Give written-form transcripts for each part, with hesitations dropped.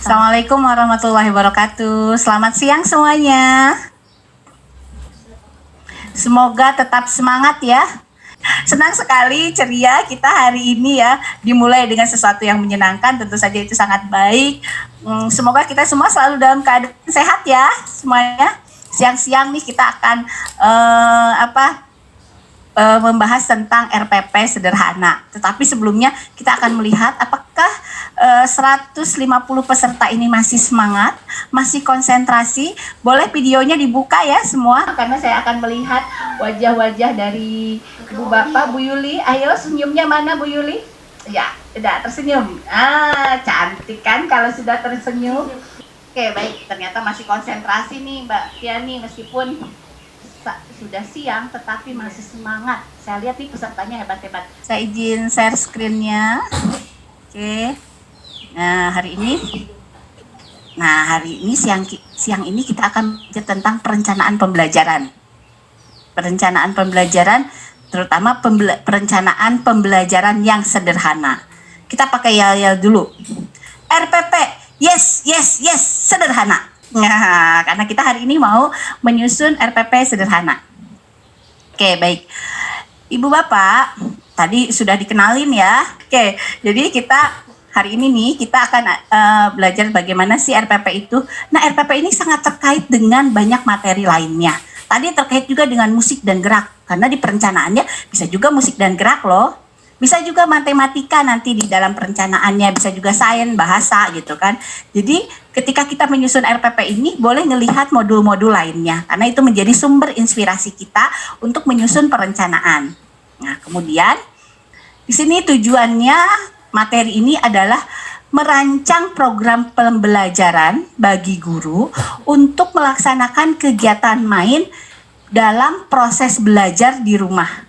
Assalamualaikum warahmatullahi wabarakatuh. Selamat siang semuanya. Semoga tetap semangat ya. Senang sekali ceria kita hari ini ya, dimulai dengan sesuatu yang menyenangkan, tentu saja itu sangat baik. Semoga kita semua selalu dalam keadaan sehat ya semuanya. Siang-siang nih kita akan membahas tentang RPP sederhana. Tetapi sebelumnya kita akan melihat apakah 150 peserta ini masih semangat, masih konsentrasi. Boleh videonya dibuka ya semua, karena saya akan melihat wajah-wajah dari Bu Bapak, Bu Yuli. Ayo senyumnya mana Bu Yuli? Ya, tidak tersenyum. Cantik kan kalau sudah tersenyum. Oke, baik. Ternyata masih konsentrasi nih Mbak Tiani, meskipun sudah siang tetapi masih semangat. Saya lihat nih pesertanya hebat-hebat. Saya izin share screen-nya. Oke. Nah, hari ini siang ini kita akan belajar tentang perencanaan pembelajaran. Perencanaan pembelajaran, terutama perencanaan pembelajaran yang sederhana. Kita pakai yel-yel dulu. RPP, yes, sederhana. Nah, karena kita hari ini mau menyusun RPP sederhana. Oke, baik. Ibu Bapak, tadi sudah dikenalin ya. Oke, jadi kita hari ini nih kita akan belajar bagaimana sih RPP itu. Nah, RPP ini sangat terkait dengan banyak materi lainnya. Tadi terkait juga dengan musik dan gerak, karena di perencanaannya bisa juga musik dan gerak loh. Bisa juga matematika nanti di dalam perencanaannya, bisa juga sains, bahasa gitu kan. Jadi ketika kita menyusun RPP ini boleh melihat modul-modul lainnya, karena itu menjadi sumber inspirasi kita untuk menyusun perencanaan. Nah, kemudian di sini tujuannya materi ini adalah merancang program pembelajaran bagi guru untuk melaksanakan kegiatan main dalam proses belajar di rumah.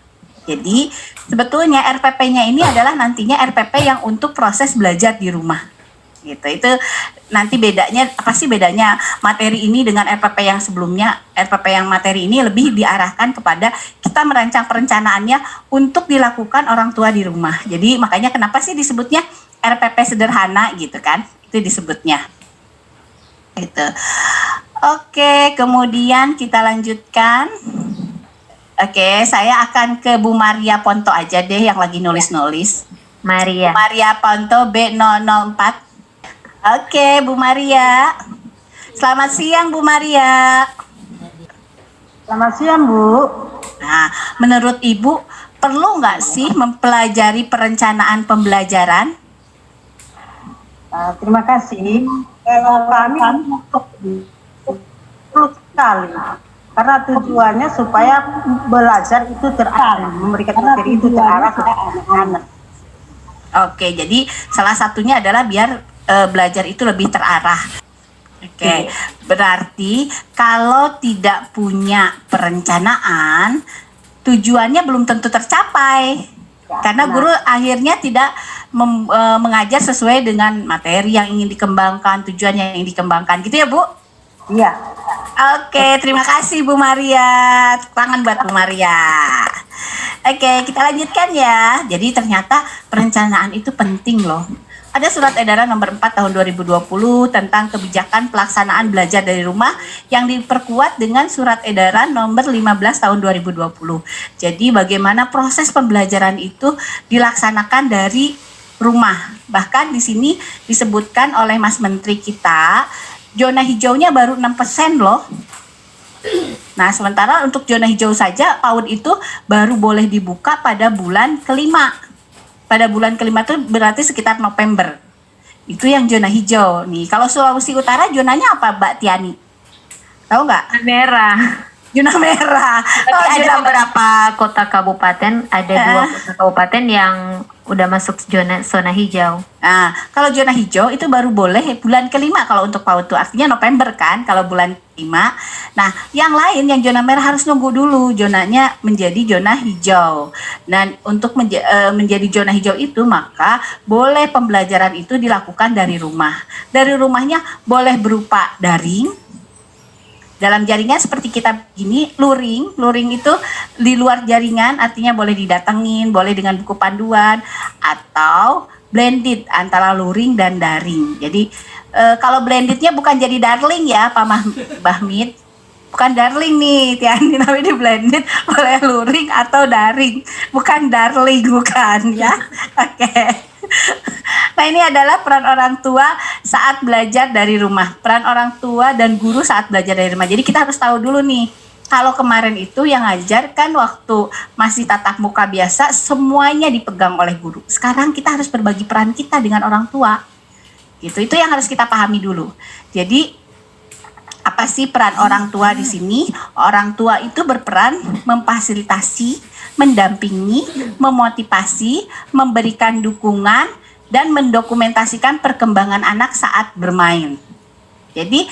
Jadi sebetulnya RPP-nya ini adalah nantinya RPP yang untuk proses belajar di rumah. Gitu. Itu nanti bedanya, apa sih bedanya materi ini dengan RPP yang sebelumnya? RPP yang materi ini lebih diarahkan kepada kita merancang perencanaannya untuk dilakukan orang tua di rumah. Jadi makanya kenapa sih disebutnya RPP sederhana gitu kan? Itu disebutnya. Gitu. Oke, kemudian kita lanjutkan. Oke, saya akan ke Bu Maria Ponto aja deh yang lagi nulis-nulis. Maria Ponto B004. Oke, Bu Maria. Selamat siang Bu Maria. Selamat siang Bu. Nah, menurut Ibu perlu nggak sih mempelajari perencanaan pembelajaran? Terima kasih. Kalau kami perlu sekali. Karena tujuannya supaya belajar itu terarah, memberikan materi itu terarah ke anak-anak. Oke, jadi salah satunya adalah biar belajar itu lebih terarah. Oke, berarti kalau tidak punya perencanaan, tujuannya belum tentu tercapai. Karena guru akhirnya tidak mengajar sesuai dengan materi yang ingin dikembangkan, tujuan yang ingin dikembangkan. Gitu ya, Bu? Iya. Oke, terima kasih Bu Maria. Tangan buat Bu Maria. Oke, kita lanjutkan ya. Jadi ternyata perencanaan itu penting loh. Ada surat edaran nomor 4 tahun 2020 tentang kebijakan pelaksanaan belajar dari rumah yang diperkuat dengan surat edaran nomor 15 tahun 2020. Jadi bagaimana proses pembelajaran itu dilaksanakan dari rumah. Bahkan di sini disebutkan oleh Mas Menteri kita, zona hijaunya baru 6% loh. Nah, sementara untuk zona hijau saja PAUD itu baru boleh dibuka pada bulan kelima. Pada bulan kelima itu berarti sekitar November. Itu yang zona hijau. Nih, kalau Sulawesi Utara zonanya apa, Mbak Tiani? Tahu nggak? merah. Zona merah. Ada beberapa kota kabupaten, ada 2 kota kabupaten yang udah masuk zona hijau. Nah, kalau zona hijau itu baru boleh bulan kelima kalau untuk PAUD itu, artinya November kan kalau bulan kelima. Nah, yang lain yang zona merah harus nunggu dulu zonanya menjadi zona hijau. Dan untuk menjadi zona hijau itu maka boleh pembelajaran itu dilakukan dari rumah. Dari rumahnya boleh berupa daring. Dalam jaringan seperti kita gini, luring itu di luar jaringan, artinya boleh didatengin, boleh dengan buku panduan, atau blended antara luring dan daring. Jadi Kalau blendednya bukan jadi darling ya Pak Bahmid, bukan darling nih Tiani, namanya di blended boleh luring atau daring, bukan darling, bukan ya. Oke. Nah, ini adalah peran orang tua saat belajar dari rumah, peran orang tua dan guru saat belajar dari rumah. Jadi kita harus tahu dulu nih, kalau kemarin itu yang ngajar kan waktu masih tatap muka biasa, semuanya dipegang oleh guru. Sekarang kita harus berbagi peran kita dengan orang tua. Gitu. Itu yang harus kita pahami dulu. Jadi apa sih peran orang tua di sini? Orang tua itu berperan memfasilitasi, mendampingi, memotivasi, memberikan dukungan, dan mendokumentasikan perkembangan anak saat bermain. Jadi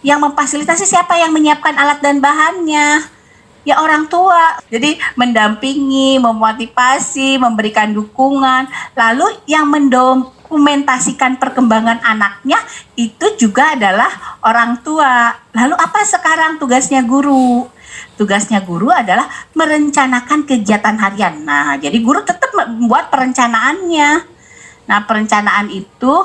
yang memfasilitasi siapa? Yang menyiapkan alat dan bahannya? Ya orang tua. Jadi mendampingi, memotivasi, memberikan dukungan. Lalu yang mendokumentasikan perkembangan anaknya itu juga adalah orang tua. Lalu apa sekarang tugasnya guru? Tugasnya guru adalah merencanakan kegiatan harian. Nah, jadi guru tetap membuat perencanaannya. Nah, perencanaan itu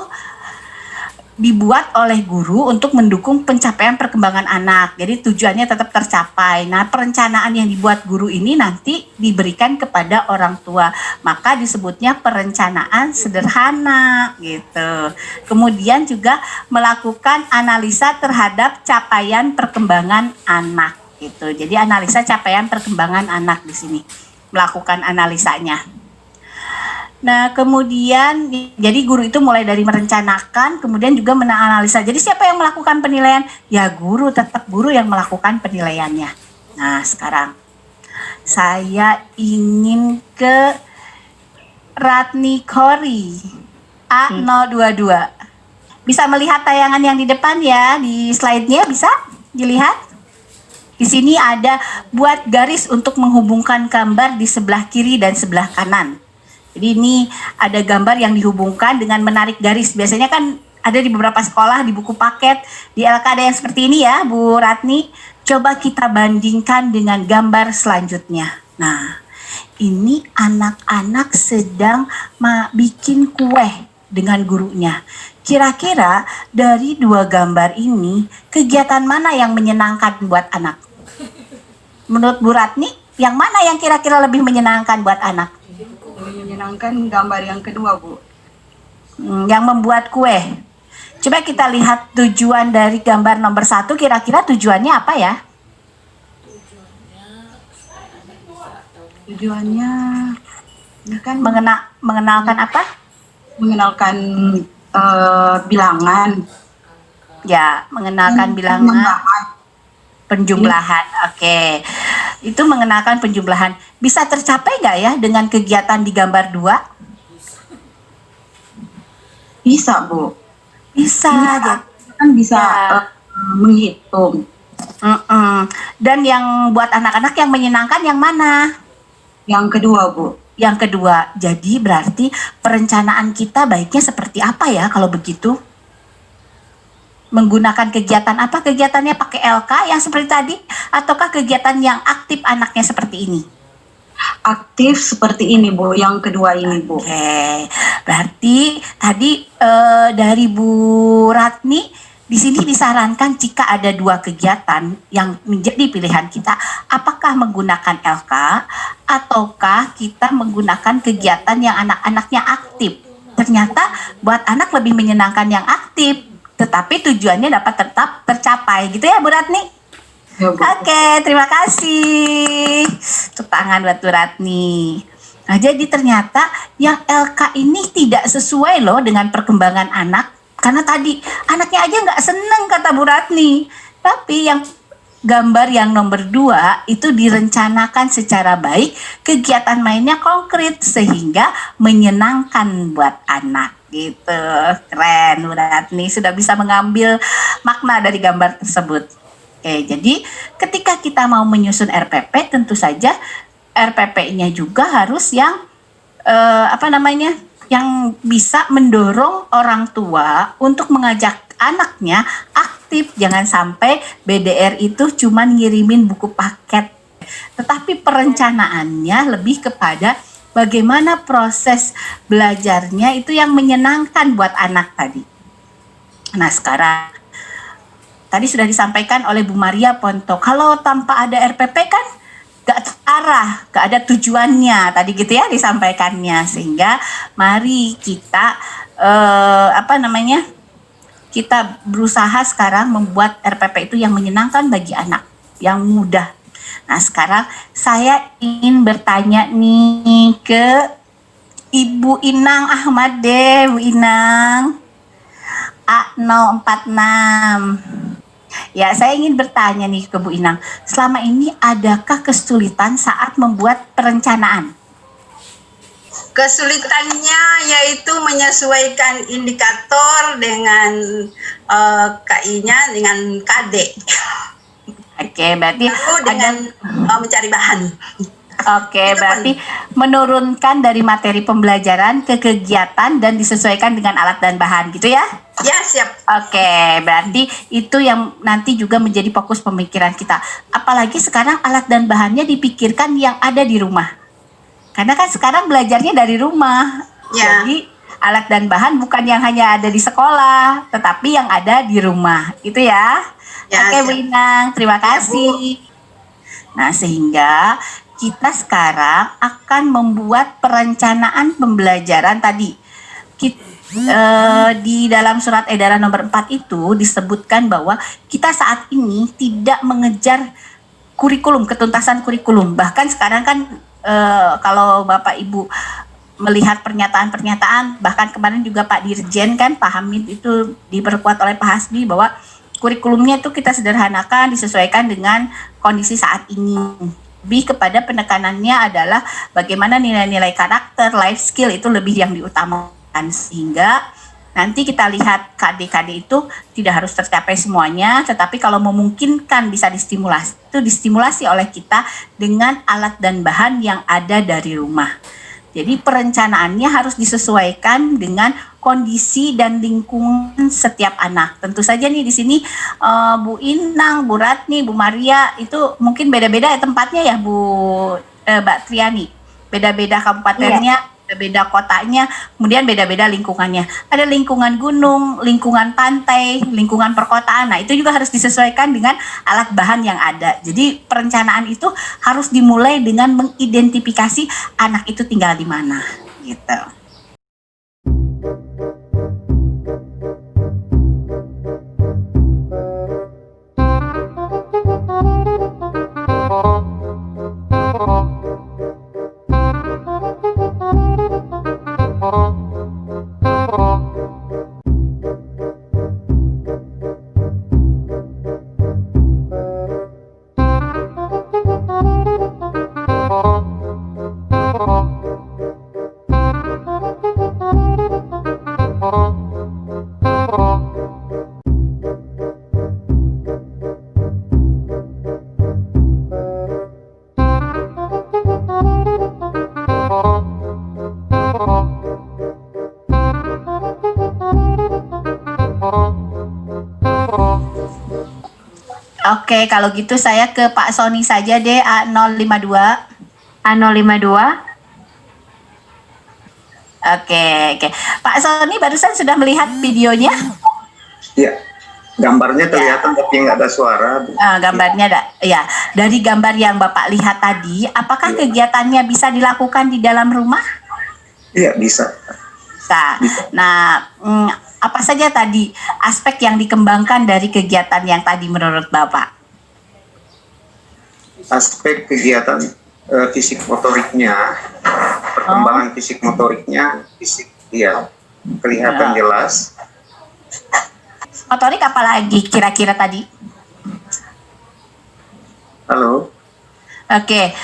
dibuat oleh guru untuk mendukung pencapaian perkembangan anak. Jadi tujuannya tetap tercapai. Nah, perencanaan yang dibuat guru ini nanti diberikan kepada orang tua. Maka disebutnya perencanaan sederhana gitu. Kemudian juga melakukan analisa terhadap capaian perkembangan anak gitu. Jadi analisa capaian perkembangan anak di sini. Melakukan analisanya. Nah, kemudian jadi guru itu mulai dari merencanakan, kemudian juga menganalisa. Jadi siapa yang melakukan penilaian? Ya guru, tetap guru yang melakukan penilaiannya. Nah, sekarang saya ingin ke Ratni Kori A022. Bisa melihat tayangan yang di depan ya, di slide-nya bisa dilihat? Di sini ada buat garis untuk menghubungkan gambar di sebelah kiri dan sebelah kanan. Jadi ini ada gambar yang dihubungkan dengan menarik garis. Biasanya kan ada di beberapa sekolah di buku paket, di LK ada yang seperti ini ya Bu Ratni. Coba kita bandingkan dengan gambar selanjutnya. Nah, ini anak-anak sedang bikin kue dengan gurunya. Kira-kira dari dua gambar ini, kegiatan mana yang menyenangkan buat anak? Menurut Bu Ratni, yang mana yang kira-kira lebih menyenangkan buat anak? Menyenangkan gambar yang kedua, Bu. Yang membuat kue. Coba kita lihat tujuan dari gambar nomor 1, kira-kira tujuannya apa ya? Tujuannya kan Mengenalkan apa? mengenalkan bilangan. Ya, mengenalkan bilangan. Penjumlahan, oke. Itu mengenalkan penjumlahan. Bisa tercapai nggak ya dengan kegiatan di gambar 2? Bisa, Bu. Bisa. Kan bisa Ya. Menghitung. Dan yang buat anak-anak yang menyenangkan yang mana? Yang kedua, Bu. Yang kedua. Jadi berarti perencanaan kita baiknya seperti apa ya kalau begitu? Menggunakan kegiatan apa? Kegiatannya pakai LK yang seperti tadi? Ataukah kegiatan yang aktif anaknya seperti ini? Aktif seperti ini, Bu. Yang kedua ini, Bu. Oke, berarti tadi dari Bu Ratni di sini disarankan jika ada dua kegiatan yang menjadi pilihan kita, apakah menggunakan LK ataukah kita menggunakan kegiatan yang anak-anaknya aktif? Ternyata buat anak lebih menyenangkan yang aktif, tetapi tujuannya dapat tetap tercapai, gitu ya Bu Ratni? Ya, Bu. Oke, terima kasih. Tepuk tangan buat Bu Ratni. Nah, jadi ternyata yang LK ini tidak sesuai loh dengan perkembangan anak. Karena tadi anaknya aja nggak seneng kata Bu Ratni. Tapi yang gambar yang nomor 2 itu direncanakan secara baik, kegiatan mainnya konkret sehingga menyenangkan buat anak gitu. Keren Bu Ratni, sudah bisa mengambil makna dari gambar tersebut. Oke, jadi ketika kita mau menyusun RPP, tentu saja RPP-nya juga harus yang yang bisa mendorong orang tua untuk mengajak anaknya aktif. Jangan sampai BDR itu cuma ngirimin buku paket, tetapi perencanaannya lebih kepada bagaimana proses belajarnya itu yang menyenangkan buat anak tadi. Nah sekarang tadi sudah disampaikan oleh Bu Maria Ponto, kalau tanpa ada RPP kan gak terarah, gak ada tujuannya tadi gitu ya disampaikannya. Sehingga mari kita kita berusaha sekarang membuat RPP itu yang menyenangkan bagi anak, yang mudah. Nah sekarang saya ingin bertanya nih ke Ibu Inang Ahmad deh, Bu Inang A046. Ya, saya ingin bertanya nih ke Bu Inang, selama ini adakah kesulitan saat membuat perencanaan? Kesulitannya yaitu menyesuaikan indikator dengan KI-nya dengan KD. Oke, berarti Lalu dengan mencari bahan. Oke, Itu berarti menurunkan dari materi pembelajaran ke kegiatan dan disesuaikan dengan alat dan bahan gitu ya? Ya, siap. Oke, berarti itu yang nanti juga menjadi fokus pemikiran kita. Apalagi sekarang alat dan bahannya dipikirkan yang ada di rumah. Karena kan sekarang belajarnya dari rumah. Ya. Jadi alat dan bahan bukan yang hanya ada di sekolah, tetapi yang ada di rumah. Itu ya. Ya, Oke, siap. Bu Inang, terima Ya, kasih. Nah, sehingga kita sekarang akan membuat perencanaan pembelajaran tadi. Di dalam surat edaran nomor 4 itu disebutkan bahwa kita saat ini tidak mengejar kurikulum, ketuntasan kurikulum. Bahkan sekarang kan kalau Bapak Ibu melihat pernyataan-pernyataan, bahkan kemarin juga Pak Dirjen kan, Pak Hamid itu diperkuat oleh Pak Hasbi bahwa kurikulumnya itu kita sederhanakan, disesuaikan dengan kondisi saat ini. Lebih kepada penekanannya adalah bagaimana nilai-nilai karakter, life skill itu lebih yang diutamakan, sehingga nanti kita lihat KD-KD itu tidak harus tercapai semuanya, tetapi kalau memungkinkan bisa distimulasi, itu distimulasi oleh kita dengan alat dan bahan yang ada dari rumah. Jadi perencanaannya harus disesuaikan dengan kondisi dan lingkungan setiap anak. Tentu saja nih di sini Bu Inang, Bu Ratni, Bu Maria itu mungkin beda-beda ya tempatnya ya Bu Mbak Triani. Beda-beda kabupatennya, beda kotanya, kemudian beda-beda lingkungannya. Ada lingkungan gunung, lingkungan pantai, lingkungan perkotaan. Nah, itu juga harus disesuaikan dengan alat bahan yang ada. Jadi perencanaan itu harus dimulai dengan mengidentifikasi anak itu tinggal di mana, gitu. Oke, kalau gitu saya ke Pak Sony saja deh, A052. A052. Oke. Pak Sony barusan sudah melihat videonya? Ya, gambarnya kelihatan tapi nggak ada suara. Gambarnya ya. Dari gambar yang Bapak lihat tadi, apakah kegiatannya bisa dilakukan di dalam rumah? Iya, bisa. Bisa. Nah, apa saja tadi aspek yang dikembangkan dari kegiatan yang tadi menurut Bapak? Aspek kegiatan fisik motoriknya, perkembangan fisik motoriknya, kelihatan jelas. Motorik apalagi kira-kira tadi? Halo. Oke,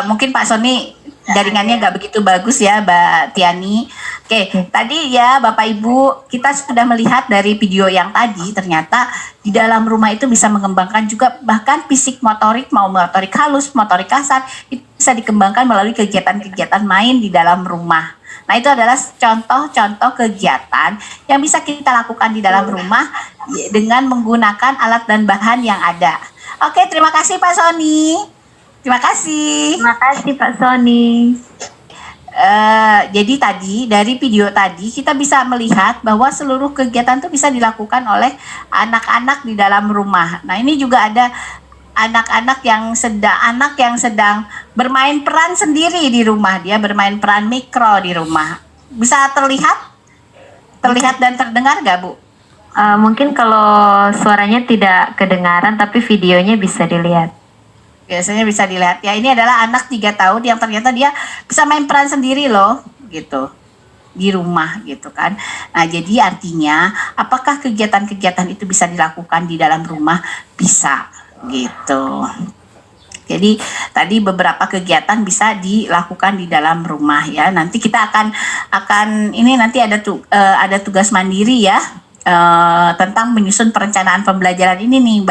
mungkin Pak Sony jaringannya nggak begitu bagus ya, Mbak Tiani. Oke, tadi ya Bapak Ibu, kita sudah melihat dari video yang tadi, ternyata di dalam rumah itu bisa mengembangkan juga bahkan fisik motorik, mau motorik halus, motorik kasar, itu bisa dikembangkan melalui kegiatan-kegiatan main di dalam rumah. Nah, itu adalah contoh-contoh kegiatan yang bisa kita lakukan di dalam rumah dengan menggunakan alat dan bahan yang ada. Oke, terima kasih Pak Sony. Terima kasih. Terima kasih Pak Sony. Jadi tadi dari video tadi kita bisa melihat bahwa seluruh kegiatan itu bisa dilakukan oleh anak-anak di dalam rumah. Nah, ini juga ada anak yang sedang bermain peran sendiri di rumah. Dia bermain peran mikro di rumah. Bisa terlihat dan terdengar nggak, Bu? Mungkin kalau suaranya tidak kedengaran tapi videonya bisa dilihat. Biasanya bisa dilihat ya, ini adalah anak 3 tahun yang ternyata dia bisa main peran sendiri loh gitu di rumah gitu kan. Nah, jadi artinya apakah kegiatan-kegiatan itu bisa dilakukan di dalam rumah? Bisa gitu. Jadi tadi beberapa kegiatan bisa dilakukan di dalam rumah ya. Nanti kita akan ini nanti ada tugas mandiri ya, tentang menyusun perencanaan pembelajaran ini nih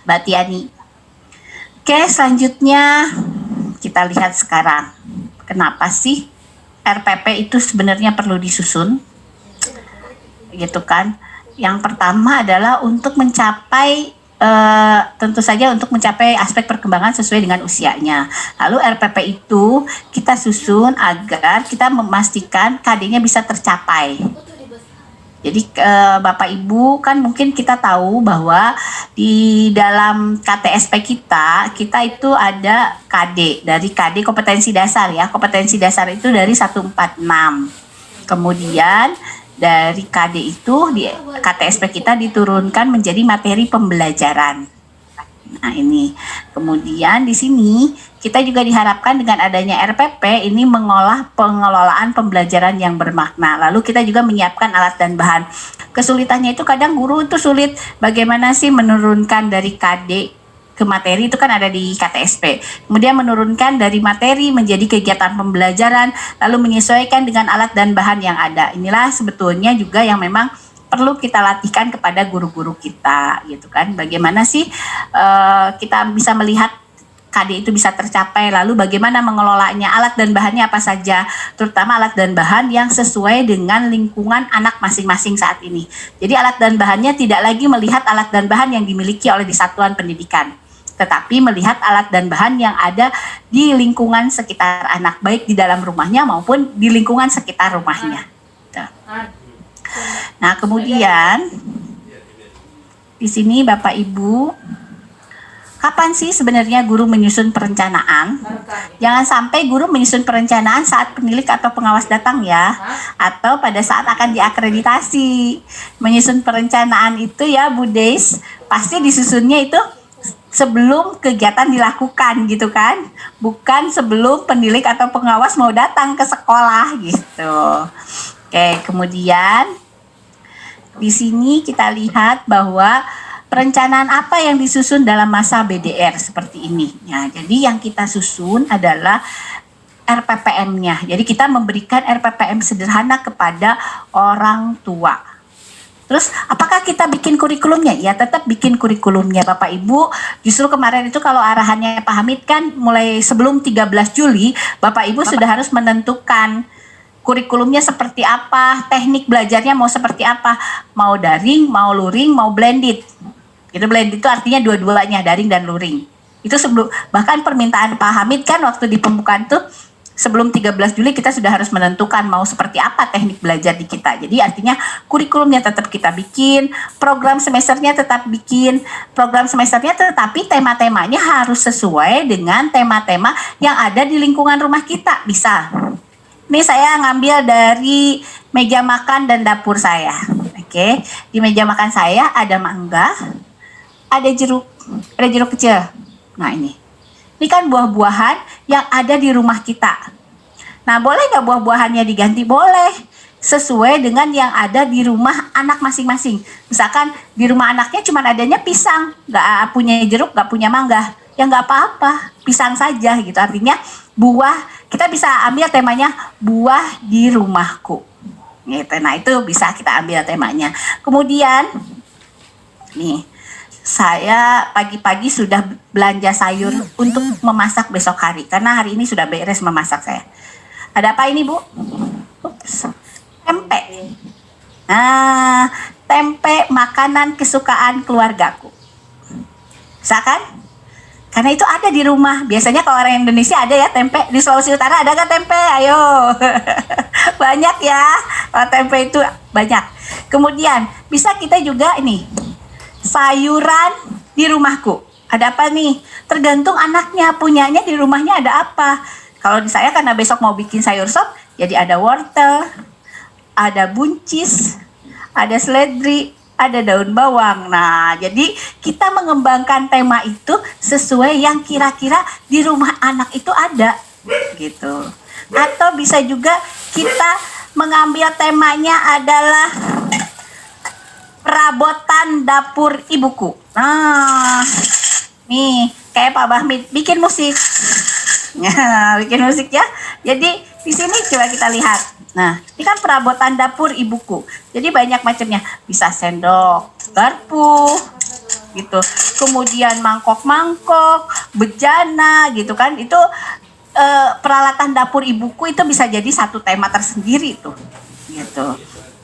Mbak Tiani. Oke, selanjutnya kita lihat sekarang. Kenapa sih RPP itu sebenarnya perlu disusun? Gitu kan. Yang pertama adalah untuk mencapai tentu saja untuk mencapai aspek perkembangan sesuai dengan usianya. Lalu RPP itu kita susun agar kita memastikan KD-nya bisa tercapai. Jadi Bapak Ibu kan mungkin kita tahu bahwa di dalam KTSP kita itu ada KD, dari KD kompetensi dasar ya. Kompetensi dasar itu dari 146. Kemudian dari KD itu di KTSP kita diturunkan menjadi materi pembelajaran. Nah, ini. Kemudian di sini kita juga diharapkan dengan adanya RPP ini mengolah pengelolaan pembelajaran yang bermakna. Lalu kita juga menyiapkan alat dan bahan. Kesulitannya itu kadang guru itu sulit bagaimana sih menurunkan dari KD ke materi, itu kan ada di KTSP. Kemudian menurunkan dari materi menjadi kegiatan pembelajaran, lalu menyesuaikan dengan alat dan bahan yang ada. Inilah sebetulnya juga yang memang perlu kita latihkan kepada guru-guru kita gitu kan. Bagaimana sih kita bisa melihat KD itu bisa tercapai, lalu bagaimana mengelolanya, alat dan bahannya apa saja, terutama alat dan bahan yang sesuai dengan lingkungan anak masing-masing saat ini. Jadi alat dan bahannya tidak lagi melihat alat dan bahan yang dimiliki oleh di satuan pendidikan, tetapi melihat alat dan bahan yang ada di lingkungan sekitar anak, baik di dalam rumahnya maupun di lingkungan sekitar rumahnya. Nah, kemudian di sini Bapak Ibu, kapan sih sebenarnya guru menyusun perencanaan? Jangan sampai guru menyusun perencanaan saat penilik atau pengawas datang ya, atau pada saat akan diakreditasi. Menyusun perencanaan itu ya Bu Deis, pasti disusunnya itu sebelum kegiatan dilakukan gitu kan, bukan sebelum penilik atau pengawas mau datang ke sekolah gitu. Oke, kemudian di sini kita lihat bahwa perencanaan apa yang disusun dalam masa BDR seperti ini. Ya, jadi yang kita susun adalah RPPM-nya. Jadi kita memberikan RPPM sederhana kepada orang tua. Terus apakah kita bikin kurikulumnya? Ya, tetap bikin kurikulumnya Bapak Ibu. Justru kemarin itu kalau arahannya Pak Hamid kan mulai sebelum 13 Juli, Bapak Ibu sudah harus menentukan kurikulumnya seperti apa, teknik belajarnya mau seperti apa, mau daring, mau luring, mau blended. Itu blended itu artinya dua-duanya, daring dan luring. Itu sebelum, bahkan permintaan Pak Hamid kan waktu di pembukaan tuh sebelum 13 Juli kita sudah harus menentukan mau seperti apa teknik belajar di kita. Jadi artinya kurikulumnya tetap kita bikin, program semesternya tetap bikin, program semesternya tetapi tema-temanya harus sesuai dengan tema-tema yang ada di lingkungan rumah kita. Bisa. Ini saya ngambil dari meja makan dan dapur saya. Oke, di meja makan saya ada mangga, ada jeruk kecil. Nah ini kan buah-buahan yang ada di rumah kita. Nah, boleh nggak buah-buahannya diganti? Boleh, sesuai dengan yang ada di rumah anak masing-masing. Misalkan di rumah anaknya cuma adanya pisang, nggak punya jeruk, nggak punya mangga, ya nggak apa-apa, pisang saja gitu. Artinya buah, kita bisa ambil temanya buah di rumahku. Gitu. Nah, itu bisa kita ambil temanya. Kemudian nih, saya pagi-pagi sudah belanja sayur untuk memasak besok hari, karena hari ini sudah beres memasak saya. Ada apa ini, Bu? Ups. Tempe. Nah, tempe makanan kesukaan keluargaku. Bisa kan? Karena itu ada di rumah. Biasanya kalau orang Indonesia ada ya tempe. Di Sulawesi Utara ada nggak tempe? Ayo. Banyak ya. Kalau tempe itu banyak. Kemudian bisa kita juga ini sayuran di rumahku. Ada apa nih? Tergantung anaknya, punyanya di rumahnya ada apa. Kalau di saya karena besok mau bikin sayur sop, jadi ada wortel, ada buncis, ada seledri, ada daun bawang. Nah, jadi kita mengembangkan tema itu sesuai yang kira-kira di rumah anak itu ada gitu. Atau bisa juga kita mengambil temanya adalah perabotan dapur ibuku. Nah, nih kayak Pak Bahmid bikin musik. Ya, bikin musik ya. Jadi di sini coba kita lihat. Nah, ini kan perabotan dapur ibuku. Jadi banyak macamnya. Bisa sendok, garpu, gitu. Kemudian mangkok-mangkok, bejana, gitu kan. Itu peralatan dapur ibuku itu bisa jadi satu tema tersendiri tuh, gitu.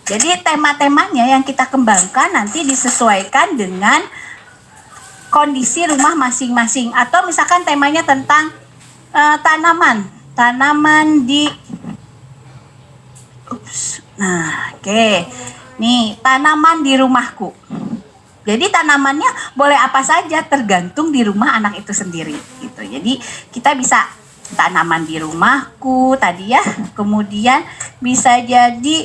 Jadi tema-temanya yang kita kembangkan nanti disesuaikan dengan kondisi rumah masing-masing. Atau misalkan temanya tentang tanaman di Nah, oke. Nih, tanaman di rumahku. Jadi tanamannya boleh apa saja tergantung di rumah anak itu sendiri gitu. Jadi kita bisa tanaman di rumahku tadi ya. Kemudian bisa jadi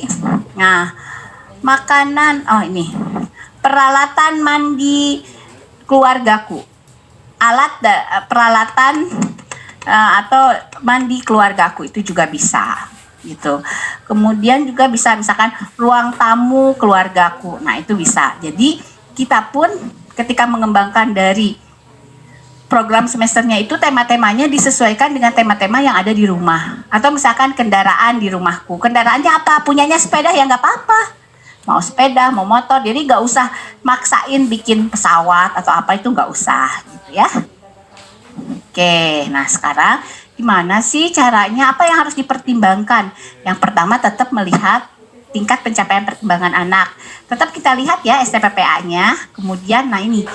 makanan, ini peralatan mandi keluargaku. Peralatan atau mandi keluargaku itu juga bisa gitu. Kemudian juga bisa misalkan ruang tamu keluargaku. Nah, itu bisa. Jadi kita pun ketika mengembangkan dari program semesternya itu tema-temanya disesuaikan dengan tema-tema yang ada di rumah. Atau misalkan kendaraan di rumahku. Kendaraannya apa? Punyanya sepeda ya nggak apa-apa. Mau sepeda, mau motor. Jadi nggak usah maksain bikin pesawat atau apa, itu nggak usah gitu ya. Oke, nah sekarang gimana sih caranya? Apa yang harus dipertimbangkan? Yang pertama tetap melihat tingkat pencapaian perkembangan anak. Tetap kita lihat ya STPPA-nya. Kemudian nah ini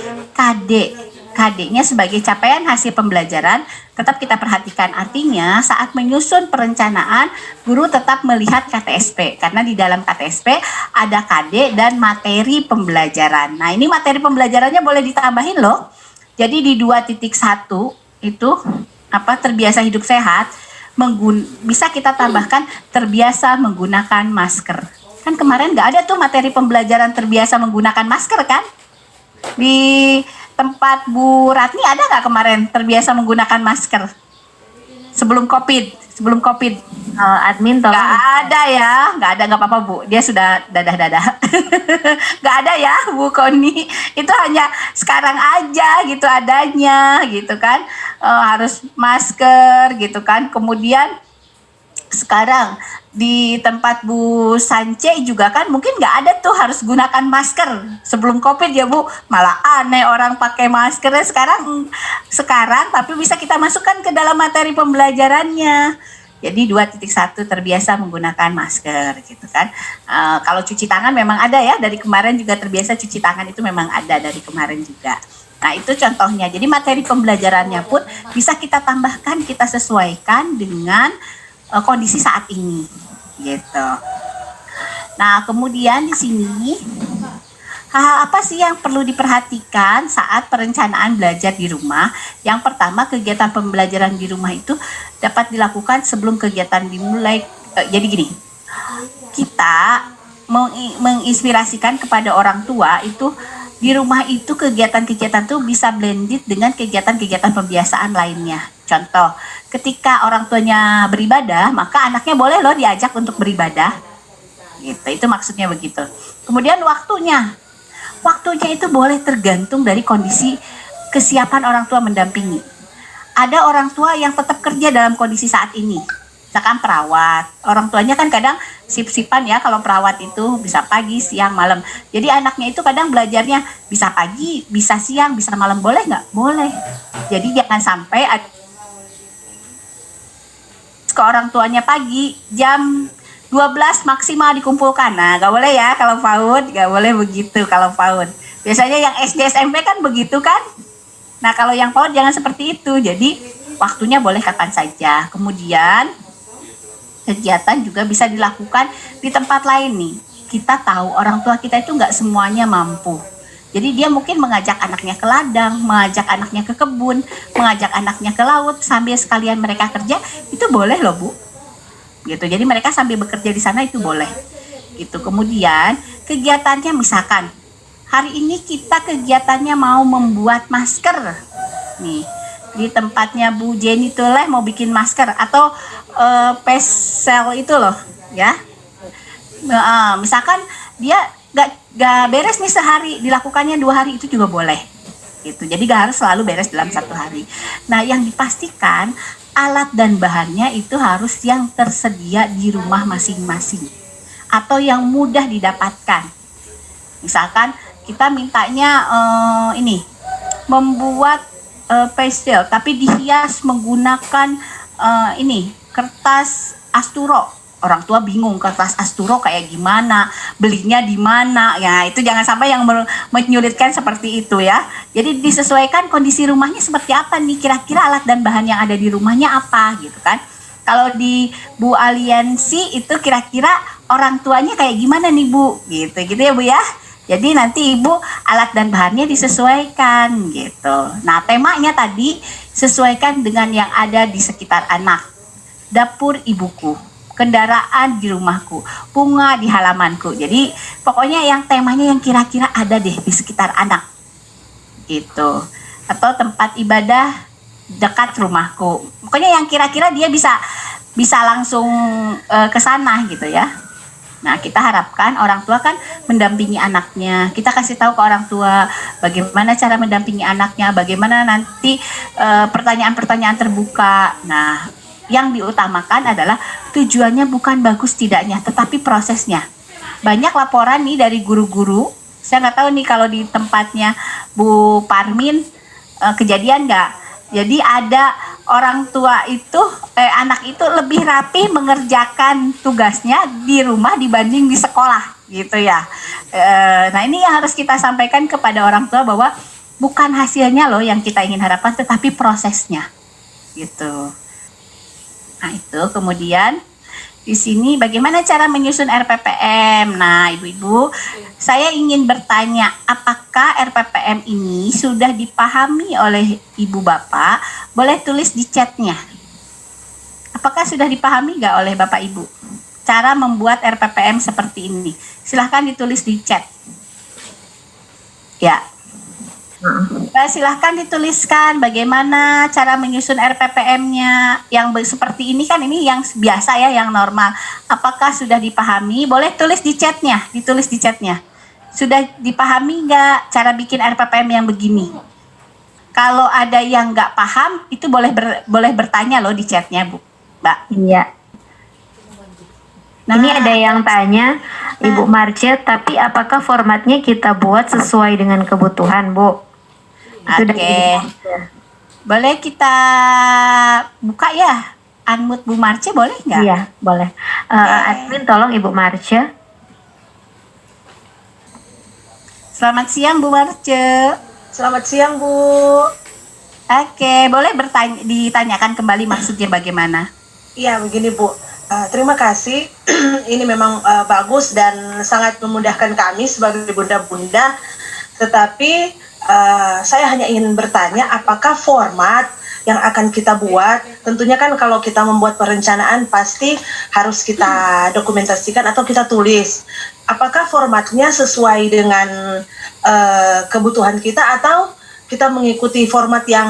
KD-nya sebagai capaian hasil pembelajaran tetap kita perhatikan. Artinya saat menyusun perencanaan, guru tetap melihat KTSP. Karena di dalam KTSP ada KD dan materi pembelajaran. Nah ini materi pembelajarannya boleh ditambahin loh. Jadi di 2.1 itu terbiasa hidup sehat, bisa kita tambahkan terbiasa menggunakan masker. Kan kemarin nggak ada tuh materi pembelajaran terbiasa menggunakan masker kan? Di tempat Bu Ratni ada nggak kemarin terbiasa menggunakan masker? Sebelum COVID. Admin tolong. Nggak ada, nggak apa-apa Bu. Dia sudah dadah. Nggak ada ya Bu Koni. Itu hanya sekarang aja gitu adanya gitu kan. Harus masker gitu kan. Kemudian sekarang di tempat Bu Sance juga kan mungkin nggak ada tuh harus gunakan masker sebelum COVID ya Bu. Malah aneh orang pakai maskernya sekarang tapi bisa kita masukkan ke dalam materi pembelajarannya. Jadi 2.1 terbiasa menggunakan masker gitu kan. Kalau cuci tangan memang ada ya, dari kemarin juga terbiasa cuci tangan itu memang ada dari kemarin juga. Nah itu contohnya. Jadi materi pembelajarannya pun bisa kita tambahkan, kita sesuaikan dengan kondisi saat ini gitu. Nah kemudian di sini hal apa sih yang perlu diperhatikan saat perencanaan belajar di rumah? Yang pertama, kegiatan pembelajaran di rumah itu dapat dilakukan sebelum kegiatan dimulai. Jadi gini, kita menginspirasikan kepada orang tua itu di rumah itu kegiatan-kegiatan itu bisa blended dengan kegiatan-kegiatan pembiasaan lainnya. Contoh, ketika orang tuanya beribadah, maka anaknya boleh loh diajak untuk beribadah. Gitu, itu maksudnya begitu. Kemudian waktunya itu boleh tergantung dari kondisi kesiapan orang tua mendampingi. Ada orang tua yang tetap kerja dalam kondisi saat ini. Misalkan perawat, orang tuanya kan kadang sip-sipan ya, kalau perawat itu bisa pagi, siang, malam. Jadi anaknya itu kadang belajarnya bisa pagi, bisa siang, bisa malam, boleh nggak? Boleh. Jadi jangan sampai ke orang tuanya pagi, jam 12 maksimal dikumpulkan. Nah, gak boleh ya kalau PAUD, gak boleh begitu kalau PAUD. Biasanya yang SD SMP kan begitu kan? Nah, kalau yang PAUD jangan seperti itu. Jadi waktunya boleh kapan saja. Kemudian kegiatan juga bisa dilakukan di tempat lain nih. Kita tahu orang tua kita itu nggak semuanya mampu. Jadi dia mungkin mengajak anaknya ke ladang, mengajak anaknya ke kebun, mengajak anaknya ke laut sambil sekalian mereka kerja, itu boleh loh Bu. Gitu. Jadi mereka sambil bekerja di sana itu boleh. Gitu. Kemudian kegiatannya misalkan hari ini kita kegiatannya mau membuat masker. Nih, di tempatnya Bu Jenny Tuleh mau bikin masker atau pesel itu loh, ya. Misalkan dia gak beres nih sehari, dilakukannya 2 hari itu juga boleh. Gitu. Jadi gak harus selalu beres dalam 1 hari. Nah, yang dipastikan alat dan bahannya itu harus yang tersedia di rumah masing-masing atau yang mudah didapatkan. Misalkan kita mintanya ini membuat pastel tapi dihias menggunakan ini kertas asturo. Orang tua bingung kertas asturo kayak gimana, belinya di mana. Ya, itu jangan sampai yang menyulitkan seperti itu ya. Jadi disesuaikan kondisi rumahnya seperti apa nih, kira-kira alat dan bahan yang ada di rumahnya apa gitu kan. Kalau di Bu Aliansi itu kira-kira orang tuanya kayak gimana nih Bu? Gitu ya Bu ya. Jadi nanti Ibu alat dan bahannya disesuaikan gitu. Nah, temanya tadi sesuaikan dengan yang ada di sekitar anak. Dapur ibuku, kendaraan di rumahku, bunga di halamanku. Jadi pokoknya yang temanya yang kira-kira ada deh di sekitar anak. Gitu. Atau tempat ibadah dekat rumahku. Pokoknya yang kira-kira dia bisa langsung ke sana gitu ya. Nah, kita harapkan orang tua kan mendampingi anaknya. Kita kasih tahu ke orang tua bagaimana cara mendampingi anaknya, bagaimana nanti pertanyaan-pertanyaan terbuka. Nah, yang diutamakan adalah tujuannya bukan bagus tidaknya, tetapi prosesnya. Banyak laporan nih dari guru-guru. Saya nggak tahu nih kalau di tempatnya Bu Parmin kejadian nggak. Jadi ada orang tua itu, anak itu lebih rapi mengerjakan tugasnya di rumah dibanding di sekolah gitu ya. Nah, ini yang harus kita sampaikan kepada orang tua bahwa bukan hasilnya loh yang kita ingin harapkan, tetapi prosesnya gitu. Nah, itu kemudian di sini bagaimana cara menyusun RPPM. Nah, Ibu-ibu, saya ingin bertanya, apakah RPPM ini sudah dipahami oleh Ibu Bapak? Boleh tulis di chatnya. Apakah sudah dipahami nggak oleh Bapak Ibu? Cara membuat RPPM seperti ini. Silahkan ditulis di chat. Ya. Silahkan dituliskan bagaimana cara menyusun RPPM-nya yang seperti ini kan, ini yang biasa ya, yang normal. Apakah sudah dipahami? Boleh tulis di chatnya, ditulis di chatnya. Sudah dipahami nggak cara bikin RPPM yang begini? Kalau ada yang nggak paham, itu boleh bertanya loh di chatnya Bu, Mbak. Iya. Nah, Ini ada yang tanya, Ibu Marce, tapi apakah formatnya kita buat sesuai dengan kebutuhan, Bu? Oke. Boleh kita buka ya? Unmute Bu Marce boleh nggak? Iya, boleh. Admin tolong Ibu Marce. Selamat siang Bu Marce. Selamat siang Bu. Oke, boleh ditanyakan kembali maksudnya bagaimana? Iya begini Bu. Terima kasih. Ini memang bagus dan sangat memudahkan kami sebagai bunda-bunda. Tetapi saya hanya ingin bertanya, apakah format yang akan kita buat, tentunya kan kalau kita membuat perencanaan pasti harus kita dokumentasikan atau kita tulis. Apakah formatnya sesuai dengan kebutuhan kita atau kita mengikuti format yang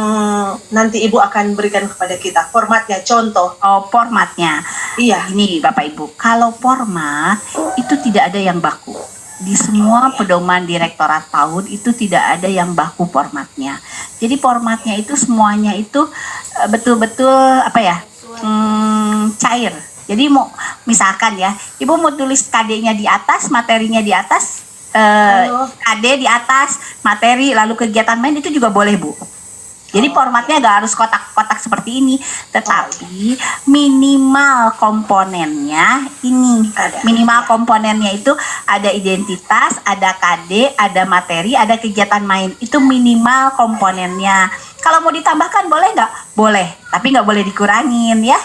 nanti Ibu akan berikan kepada kita? Formatnya, contoh. Oh, formatnya. Iya. Ini Bapak Ibu, kalau format itu tidak ada yang baku. Di semua pedoman Direktorat PAUD itu tidak ada yang baku formatnya. Jadi formatnya itu semuanya itu betul-betul apa ya, cair. Jadi mau misalkan ya, Ibu mau tulis KD-nya di atas, materinya di atas, KD di atas, materi lalu kegiatan main itu juga boleh Bu. Jadi formatnya gak harus kotak-kotak seperti ini, tetapi minimal komponennya ini. Ada. Minimal komponennya itu ada identitas, ada KD, ada materi, ada kegiatan main. Itu minimal komponennya. Kalau mau ditambahkan boleh nggak? Boleh, tapi nggak boleh dikurangin ya.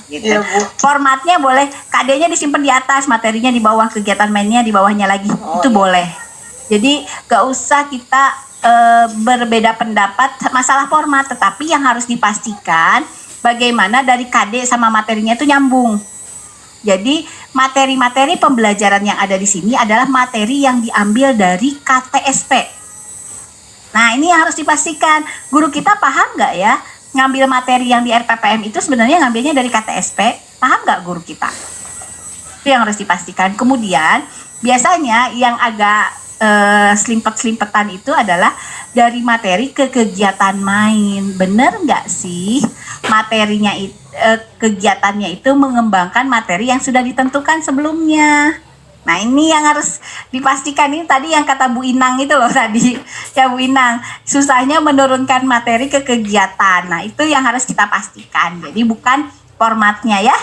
Gitu. Iya, Bu. Formatnya boleh, KD-nya disimpan di atas, materinya di bawah, kegiatan mainnya di bawahnya lagi. Itu iya. boleh. Jadi nggak usah kita berbeda pendapat masalah format, tetapi yang harus dipastikan bagaimana dari KD sama materinya itu nyambung. Jadi materi-materi pembelajaran yang ada di sini adalah materi yang diambil dari KTSP. Nah ini yang harus dipastikan, guru kita paham nggak ya ngambil materi yang di RPPM itu sebenarnya ngambilnya dari KTSP, paham nggak guru kita? Itu yang harus dipastikan. Kemudian biasanya yang agak selimpet-selimpetan itu adalah dari materi ke kegiatan main. Bener nggak sih materinya kegiatannya itu mengembangkan materi yang sudah ditentukan sebelumnya. Nah ini yang harus dipastikan. Ini tadi yang kata Bu Inang itu loh tadi ya Bu Inang, susahnya menurunkan materi ke kegiatan. Nah itu yang harus kita pastikan, jadi bukan formatnya ya.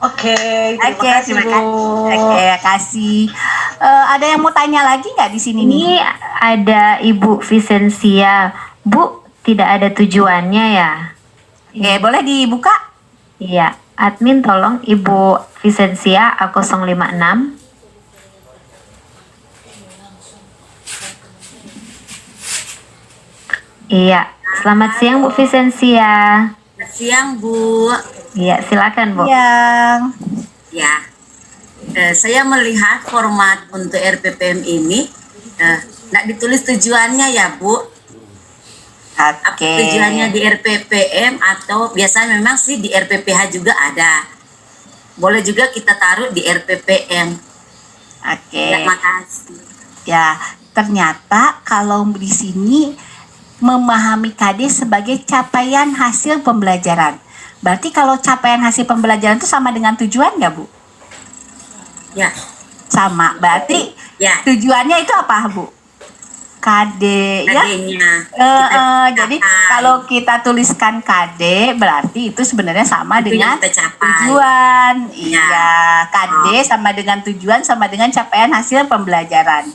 Oke, Oke, terima kasih. Oke, kasih. Ada yang mau tanya lagi nggak di sini nih? Ini ada Ibu Vicensia. Bu, tidak ada tujuannya ya? Oke, boleh dibuka? Iya, admin tolong Ibu Vicensia A056. Iya, selamat siang Bu Vicensia. Siang Bu. Iya, silakan Bu. Yang Ya, saya melihat format untuk RPPM ini nggak ditulis tujuannya ya Bu. Apa Oke. tujuannya di RPPM atau biasanya memang sih di RPPH juga ada. Boleh juga kita taruh di RPPM. Oke. Terima kasih. Ya, ternyata kalau di sini memahami KD sebagai capaian hasil pembelajaran. Berarti kalau capaian hasil pembelajaran itu sama dengan tujuan nggak Bu? Ya, Sama. Berarti ya. tujuannya itu apa Bu? KD ya. KD-nya. Jadi kalau kita tuliskan KD berarti itu sebenarnya sama Itu dengan yang kita capai. tujuan. Ya. Iya, KD sama dengan tujuan sama dengan capaian hasil pembelajaran.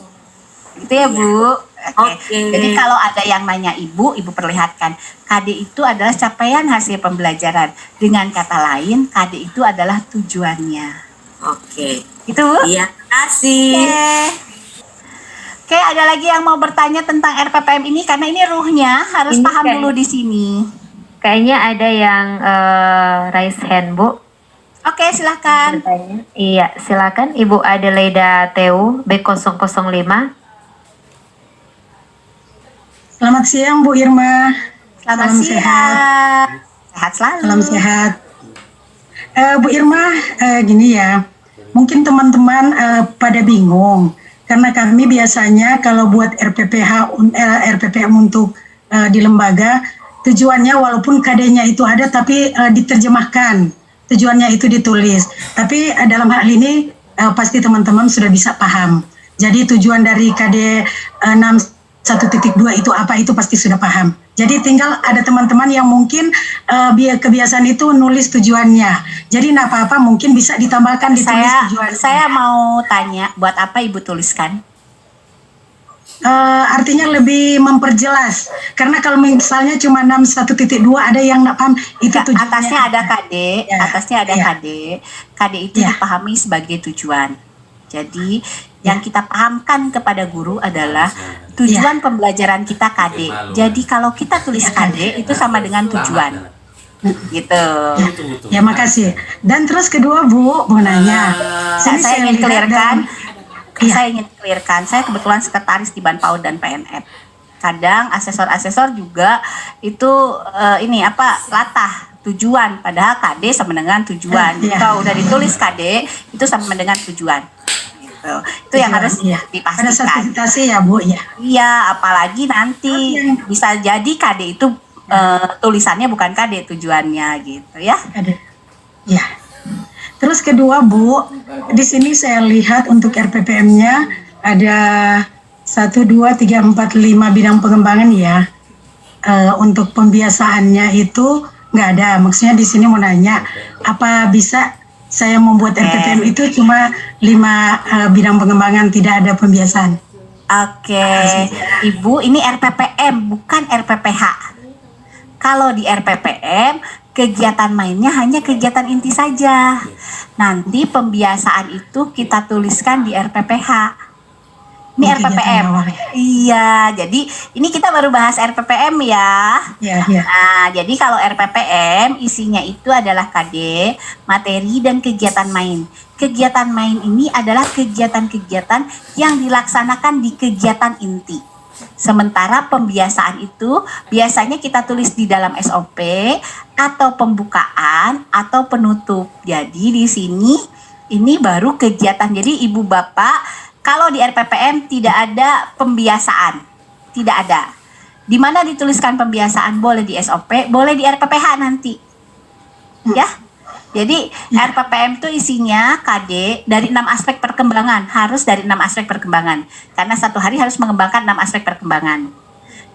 Gitu ya, Bu. Oke. Jadi kalau ada yang nanya Ibu perlihatkan KD itu adalah capaian hasil pembelajaran. Dengan kata lain, KD itu adalah tujuannya. Oke. Gitu, Bu? Iya, terima kasih. Oke, ada lagi yang mau bertanya tentang RPPM ini karena ini ruhnya harus Ini paham kayak- dulu di sini. Kayaknya ada yang raise hand Bu. Oke, silakan. Bertanya. Iya, silakan Ibu Adelaida Teu B005. Selamat siang Bu Irma. Selamat Salam siang. Sehat selalu. Salam sehat. Bu Irma, gini ya, mungkin teman-teman pada bingung karena kami biasanya kalau buat RPPM untuk di lembaga, tujuannya walaupun KD-nya itu ada tapi diterjemahkan, tujuannya itu ditulis. Tapi dalam hal ini pasti teman-teman sudah bisa paham. Jadi tujuan dari KD 61.2 itu apa, itu pasti sudah paham. Jadi tinggal ada teman-teman yang mungkin kebiasaan itu nulis tujuannya. Jadi nggak apa-apa, mungkin bisa ditambahkan ditulis tujuannya. Saya mau tanya, buat apa Ibu tuliskan? Artinya lebih memperjelas. Karena kalau misalnya cuma 61.2 ada yang nggak paham itu tujuannya. Atasnya ada KD, Ya, atasnya ada ya. KD. KD itu Ya. dipahami sebagai tujuan. Jadi yang kita pahamkan kepada guru adalah tujuan pembelajaran kita KD. Jadi kalau kita tulis KD itu sama dengan tujuan. Gitu. Ya, makasih. Dan terus kedua Bu, mau nanya. Sini Saya ingin lihat clearkan. Iya. Saya ingin clearkan. Saya kebetulan sekretaris di Banpaud dan PNF. Kadang asesor-asesor juga itu latah tujuan, padahal KD sama dengan tujuan. Iya. Kalau udah ditulis KD itu sama dengan tujuan. Gitu. Itu yang harus Iya. Ada dipastikan. sertifikasi ya Bu ya. Iya, apalagi nanti Oke. bisa jadi KD itu tulisannya bukan KD tujuannya gitu ya. Ada. Ya. Terus kedua Bu, di sini saya lihat untuk RPPM-nya ada 1, 2, 3, 4, 5 bidang pengembangan ya. untuk pembiasaannya itu nggak ada. Maksudnya di sini mau nanya, apa bisa saya membuat RPPM itu cuma 5 bidang pengembangan, tidak ada pembiasaan? Oke, Ibu, ini RPPM bukan RPPH. Kalau di RPPM, kegiatan mainnya hanya kegiatan inti saja. Nanti pembiasaan itu kita tuliskan di RPPH. Ini Ini kegiatan RPPM. awal ya? Iya, jadi ini kita baru bahas RPPM ya. Ya, ya. Nah, jadi kalau RPPM isinya itu adalah KD, materi, dan kegiatan main. Kegiatan main ini adalah kegiatan-kegiatan yang dilaksanakan di kegiatan inti. Sementara pembiasaan itu biasanya kita tulis di dalam SOP atau pembukaan atau penutup. Jadi di sini ini baru kegiatan. Jadi Ibu Bapak, kalau di RPPM tidak ada pembiasaan. Tidak ada. Di mana dituliskan pembiasaan? Boleh di SOP, boleh di RPPH nanti. Ya. Jadi RPPM itu isinya KD dari 6 aspek perkembangan, harus dari 6 aspek perkembangan. Karena satu hari harus mengembangkan 6 aspek perkembangan.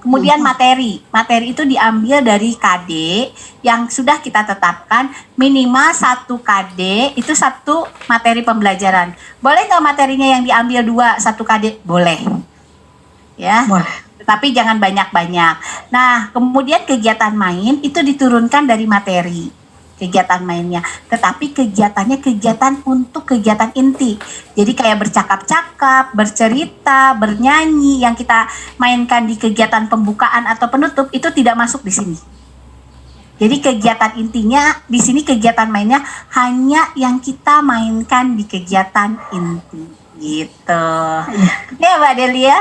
Kemudian materi itu diambil dari KD yang sudah kita tetapkan minimal 1 KD itu 1 materi pembelajaran. Boleh nggak materinya yang diambil 1 KD? Boleh. Ya. Boleh. Tetapi jangan banyak-banyak. Nah, kemudian kegiatan main itu diturunkan dari materi. Kegiatan mainnya, tetapi kegiatannya kegiatan untuk kegiatan inti. Jadi kayak bercakap-cakap, bercerita, bernyanyi yang kita mainkan di kegiatan pembukaan atau penutup itu tidak masuk di sini. Jadi kegiatan intinya di sini, kegiatan mainnya hanya yang kita mainkan di kegiatan inti gitu. Ya, Mbak Delia.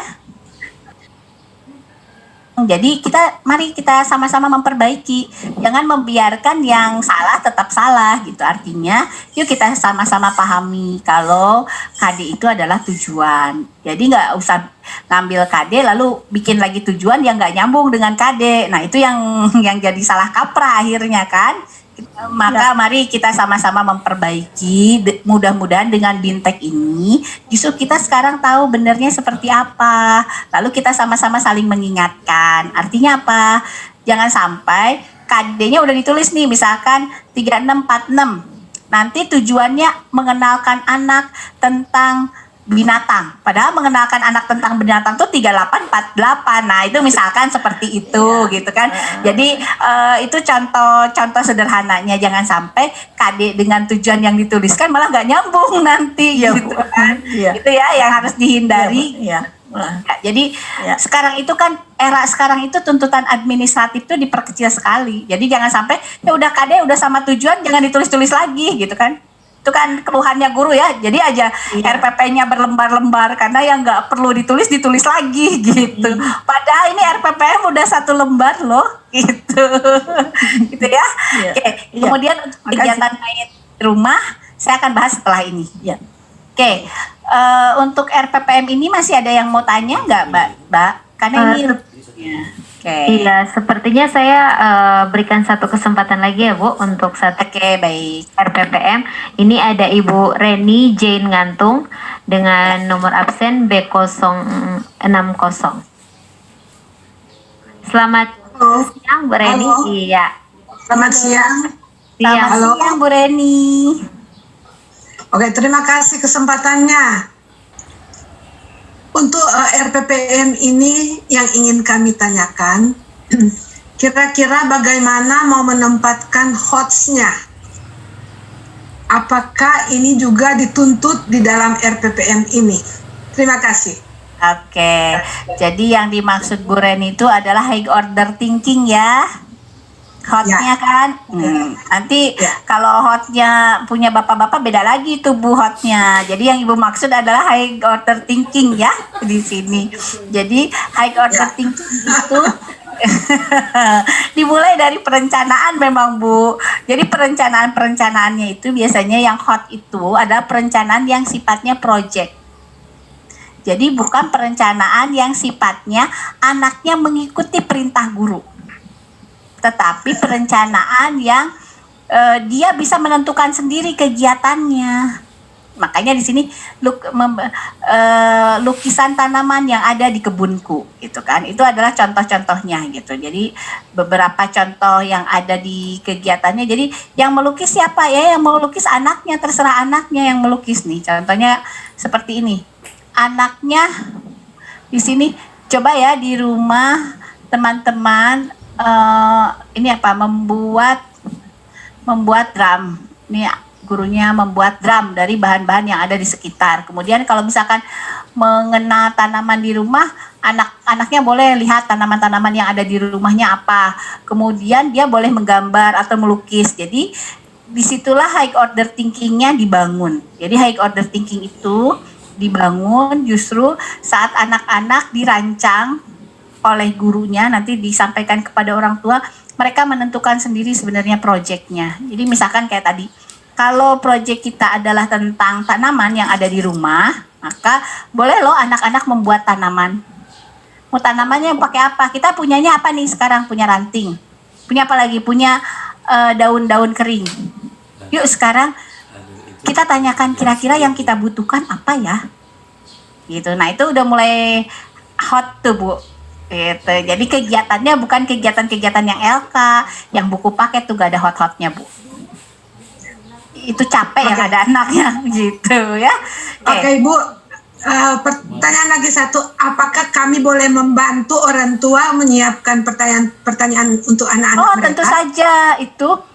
Jadi mari kita sama-sama memperbaiki, jangan membiarkan yang salah tetap salah gitu. Artinya yuk kita sama-sama pahami kalau KD itu adalah tujuan. Jadi nggak usah ngambil KD lalu bikin lagi tujuan yang nggak nyambung dengan KD. Nah itu yang jadi salah kaprah akhirnya kan. Maka mari kita sama-sama memperbaiki. Mudah-mudahan dengan Bintek ini justru kita sekarang tahu benernya seperti apa. Lalu kita sama-sama saling mengingatkan. Artinya apa? Jangan sampai KD-nya udah ditulis nih, misalkan 3646. Nanti tujuannya mengenalkan anak tentang binatang. Padahal mengenalkan anak tentang binatang tuh 3848. Nah, itu misalkan seperti itu gitu kan. Jadi itu contoh sederhananya, jangan sampai KD dengan tujuan yang dituliskan malah nggak nyambung nanti gitu kan. Itu ya yang harus dihindari. Ya, jadi sekarang itu kan era sekarang itu tuntutan administratif itu diperkecil sekali. Jadi jangan sampai ya udah KD udah sama tujuan jangan ditulis-tulis lagi gitu kan. Itu kan keluhannya guru ya, jadi aja RPP-nya berlembar-lembar karena yang nggak perlu ditulis lagi gitu. Padahal ini RPPM udah 1 lembar loh gitu. Gitu ya. Oke. Kemudian untuk kegiatan main di rumah saya akan bahas setelah ini. Oke. Untuk RPPM ini masih ada yang mau tanya nggak, Mbak? Karena ini Iya, sepertinya saya berikan satu kesempatan lagi ya Bu untuk satu baik. RPPM. Ini ada Ibu Reni Jane Ngantung dengan nomor absen B060. Selamat siang Bu Reni. Halo. Iya. Selamat siang. Selamat siang Bu Reni. Oke, terima kasih kesempatannya. Untuk RPPM ini yang ingin kami tanyakan, kira-kira bagaimana mau menempatkan hotsnya? Apakah ini juga dituntut di dalam RPPM ini? Terima kasih. Oke, jadi yang dimaksud Bu Reni itu adalah high order thinking ya. Hotnya kan, nanti kalau hotnya punya bapak-bapak beda lagi tuh Bu hotnya. Jadi yang Ibu maksud adalah high order thinking ya di sini. Jadi high order thinking itu dimulai dari perencanaan memang Bu. Jadi perencanaannya itu biasanya yang hot itu adalah perencanaan yang sifatnya project. Jadi bukan perencanaan yang sifatnya anaknya mengikuti perintah guru. Tetapi perencanaan yang dia bisa menentukan sendiri kegiatannya. Makanya di sini lukisan tanaman yang ada di kebunku, gitu kan. Itu adalah contoh-contohnya gitu. Jadi beberapa contoh yang ada di kegiatannya. Jadi yang melukis siapa ya? Yang melukis anaknya, terserah anaknya yang melukis nih. Contohnya seperti ini. Anaknya di sini coba ya di rumah teman-teman ini apa? Membuat drum. Ini gurunya membuat drum dari bahan-bahan yang ada di sekitar. Kemudian kalau misalkan mengenal tanaman di rumah, anak-anaknya boleh lihat tanaman-tanaman yang ada di rumahnya apa. Kemudian dia boleh menggambar atau melukis. Jadi disitulah high order thinkingnya dibangun. Jadi high order thinking itu dibangun justru saat anak-anak dirancang oleh gurunya, nanti disampaikan kepada orang tua, mereka menentukan sendiri sebenarnya proyeknya. Jadi misalkan kayak tadi, kalau proyek kita adalah tentang tanaman yang ada di rumah, maka boleh loh anak-anak membuat tanaman. Mau tanamannya pakai apa? Kita punyanya apa nih sekarang? Punya ranting. Punya apa lagi? Punya daun-daun kering. Yuk sekarang kita tanyakan kira-kira yang kita butuhkan apa ya? Gitu. Nah itu udah mulai hot tuh Bu. Gitu. Jadi kegiatannya bukan kegiatan-kegiatan yang LK, yang buku paket tuh gak ada hot-hotnya Bu. Itu capek ya ada anaknya gitu ya. Oke, Ibu, pertanyaan lagi satu, apakah kami boleh membantu orang tua menyiapkan pertanyaan untuk anak-anak mereka? Tentu saja. Itu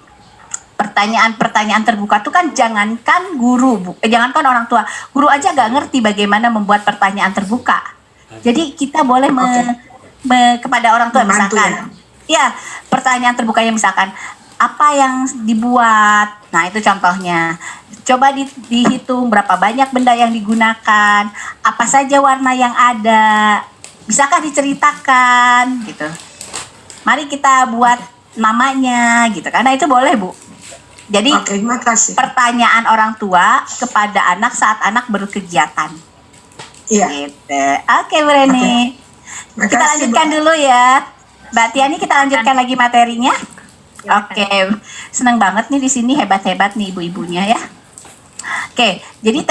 pertanyaan terbuka tuh kan jangankan guru, jangankan orang tua, guru aja gak ngerti bagaimana membuat pertanyaan terbuka. Jadi kita boleh kepada orang tua membantu, misalkan ya pertanyaan terbukanya misalkan apa yang dibuat. Nah itu contohnya. Coba dihitung berapa banyak benda yang digunakan, apa saja warna yang ada, bisakah diceritakan gitu. Mari kita buat namanya gitu. Karena itu boleh Bu. Jadi terima kasih. Pertanyaan orang tua kepada anak saat anak berkegiatan. Iya. Gitu. Oke Bu Reni. Kita lanjutkan dulu ya. Mbak Tiani, kita lanjutkan lagi materinya. Oke, senang banget nih di sini, hebat-hebat nih ibu-ibunya ya. Oke, jadi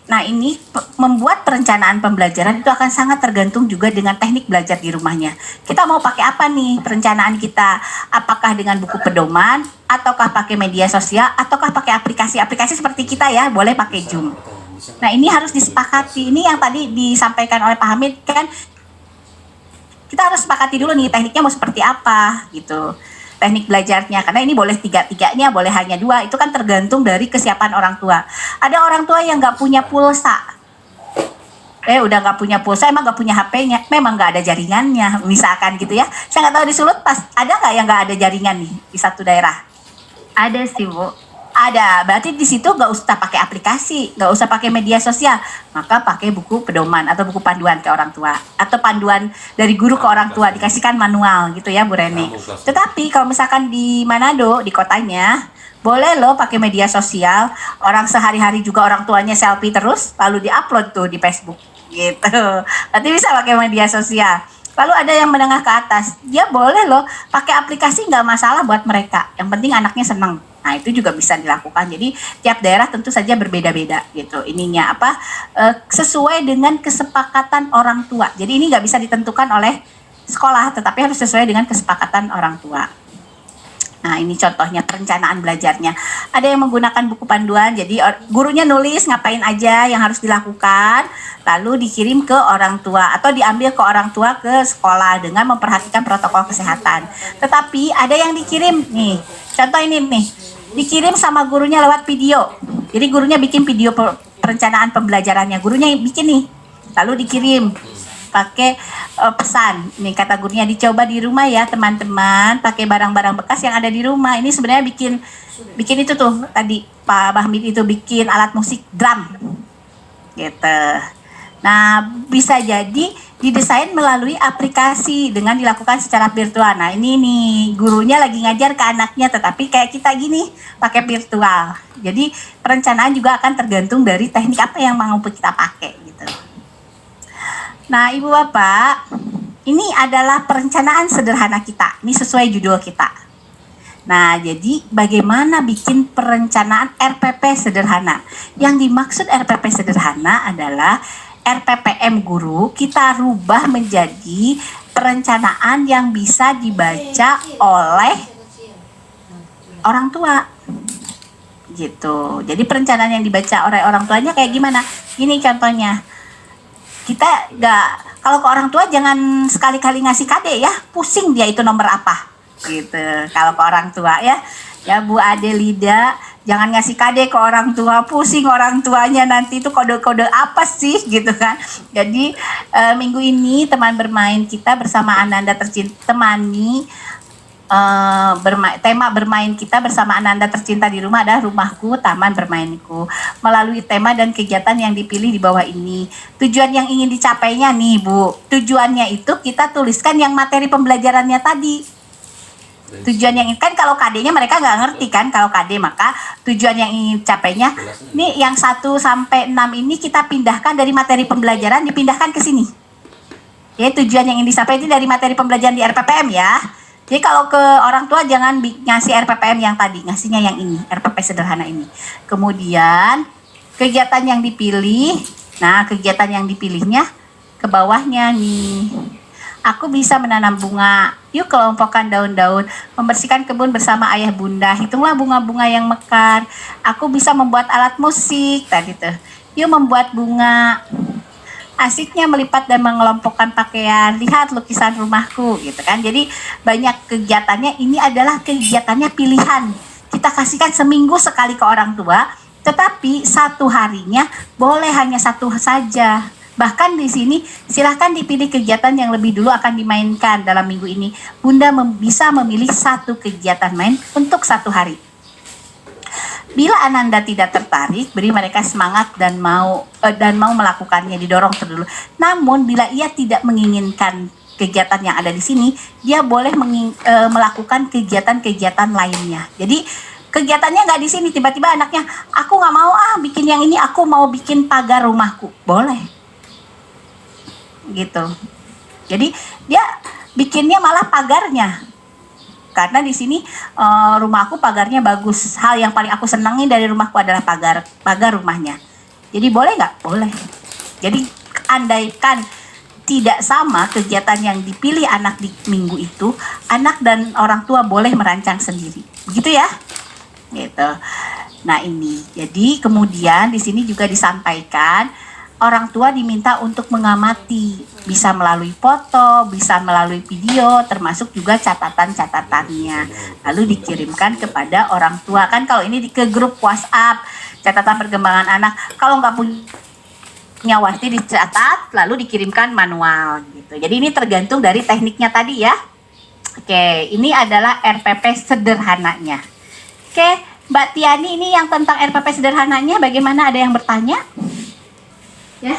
nah ini membuat perencanaan pembelajaran itu akan sangat tergantung juga dengan teknik belajar di rumahnya. Kita mau pakai apa nih perencanaan kita? Apakah dengan buku pedoman, ataukah pakai media sosial, ataukah pakai aplikasi seperti kita ya, boleh pakai Zoom. Nah ini harus disepakati. Ini yang tadi disampaikan oleh Pak Hamid kan, kita harus sepakati dulu nih tekniknya mau seperti apa gitu. Teknik belajarnya, karena ini boleh tiga-tiganya, boleh hanya dua, itu kan tergantung dari kesiapan orang tua. Ada orang tua yang nggak punya pulsa, udah nggak punya pulsa, emang nggak punya HP-nya, memang nggak ada jaringannya, misalkan gitu ya. Saya nggak tahu di Sulut ada nggak yang nggak ada jaringan nih di satu daerah? Ada sih Bu. Ada, berarti di situ nggak usah pakai aplikasi, nggak usah pakai media sosial, maka pakai buku pedoman atau buku panduan ke orang tua, atau panduan dari guru ke orang tua, dikasihkan manual gitu ya Bu Reni. Tetapi kalau misalkan di Manado, di kotanya, boleh loh pakai media sosial, orang sehari-hari juga orang tuanya selfie terus, lalu diupload tuh di Facebook gitu, nanti bisa pakai media sosial. Lalu ada yang menengah ke atas, dia boleh loh pakai aplikasi, nggak masalah buat mereka, yang penting anaknya seneng. Nah itu juga bisa dilakukan. Jadi tiap daerah tentu saja berbeda-beda gitu. Ininya apa sesuai dengan kesepakatan orang tua. Jadi ini nggak bisa ditentukan oleh sekolah, tetapi harus sesuai dengan kesepakatan orang tua. Nah ini contohnya perencanaan belajarnya. Ada yang menggunakan buku panduan. Jadi gurunya nulis ngapain aja yang harus dilakukan, lalu dikirim ke orang tua atau diambil ke orang tua ke sekolah dengan memperhatikan protokol kesehatan. Tetapi ada yang dikirim nih. Contoh ini nih. Dikirim sama gurunya lewat video. Jadi gurunya bikin video perencanaan pembelajarannya. Gurunya bikin nih. Lalu dikirim pakai pesan. Nih kata gurunya, dicoba di rumah ya teman-teman, pakai barang-barang bekas yang ada di rumah. Ini sebenarnya bikin itu tuh tadi Pak Bahmid itu bikin alat musik drum. Gitu. Nah, bisa jadi didesain melalui aplikasi dengan dilakukan secara virtual. Nah, ini nih gurunya lagi ngajar ke anaknya, tetapi kayak kita gini pakai virtual. Jadi perencanaan juga akan tergantung dari teknik apa yang mau kita pakai gitu. Nah, Ibu Bapak, ini adalah perencanaan sederhana kita. Ini sesuai judul kita. Nah, jadi bagaimana bikin perencanaan RPP sederhana? Yang dimaksud RPP sederhana adalah RPPM guru kita rubah menjadi perencanaan yang bisa dibaca oleh orang tua. Gitu. Jadi perencanaan yang dibaca oleh orang tuanya kayak gimana? Gini contohnya. Kita kalau ke orang tua jangan sekali-kali ngasih kade ya, pusing dia itu nomor apa. Gitu. Kalau ke orang tua ya Bu Adelida, jangan ngasih kade ke orang tua, pusing orang tuanya nanti itu kode-kode apa sih gitu kan. Jadi minggu ini teman bermain kita bersama Ananda tercinta temani tema bermain kita bersama Ananda tercinta di rumah adalah rumahku, taman bermainku. Melalui tema dan kegiatan yang dipilih di bawah ini. Tujuan yang ingin dicapainya nih Bu, tujuannya itu kita tuliskan yang materi pembelajarannya tadi. Tujuan yang kan kalau KD-nya mereka nggak ngerti kan kalau KD, maka tujuan yang ingin capainya nih yang 1 sampai 6 ini kita pindahkan dari materi pembelajaran dipindahkan ke sini. Ya, tujuan yang ingin disampaikan itu dari materi pembelajaran di RPPM ya. Jadi kalau ke orang tua jangan ngasih RPPM yang tadi, ngasihnya yang ini, RPP sederhana ini. Kemudian kegiatan yang dipilih, nah kegiatan yang dipilihnya ke bawahnya nih. Aku bisa menanam bunga, yuk kelompokkan daun-daun, membersihkan kebun bersama ayah bunda, hitunglah bunga-bunga yang mekar. Aku bisa membuat alat musik, tadi tuh, yuk membuat bunga. Asiknya melipat dan mengelompokkan pakaian, lihat lukisan rumahku, gitu kan. Jadi banyak kegiatannya, ini adalah kegiatannya pilihan. Kita kasihkan seminggu sekali ke orang tua, tetapi 1 harinya boleh hanya 1 saja. Bahkan di sini silahkan dipilih kegiatan yang lebih dulu akan dimainkan dalam minggu ini. Bunda bisa memilih 1 kegiatan main untuk 1 hari. Bila Ananda tidak tertarik, beri mereka semangat dan mau melakukannya, didorong dulu. Namun bila ia tidak menginginkan kegiatan yang ada di sini, dia boleh melakukan kegiatan-kegiatan lainnya. Jadi kegiatannya nggak di sini, tiba-tiba anaknya, aku nggak mau bikin yang ini, aku mau bikin pagar rumahku, boleh. Gitu. Jadi dia bikinnya malah pagarnya. Karena di sini rumahku pagarnya bagus. Hal yang paling aku senangi dari rumahku adalah pagar rumahnya. Jadi boleh nggak? Boleh. Jadi andaikan tidak sama kegiatan yang dipilih anak di minggu itu, anak dan orang tua boleh merancang sendiri. Begitu ya? Gitu. Nah ini. Jadi kemudian di sini juga disampaikan orang tua diminta untuk mengamati, bisa melalui foto, bisa melalui video, termasuk juga catatan-catatannya. Lalu dikirimkan kepada orang tua. Kan kalau ini ke grup WhatsApp, catatan perkembangan anak, kalau nggak punya WhatsApp dicatat, lalu dikirimkan manual. Gitu. Jadi ini tergantung dari tekniknya tadi ya. Oke, ini adalah RPP sederhananya. Oke, Mbak Tiani, ini yang tentang RPP sederhananya, bagaimana, ada yang bertanya? Ya.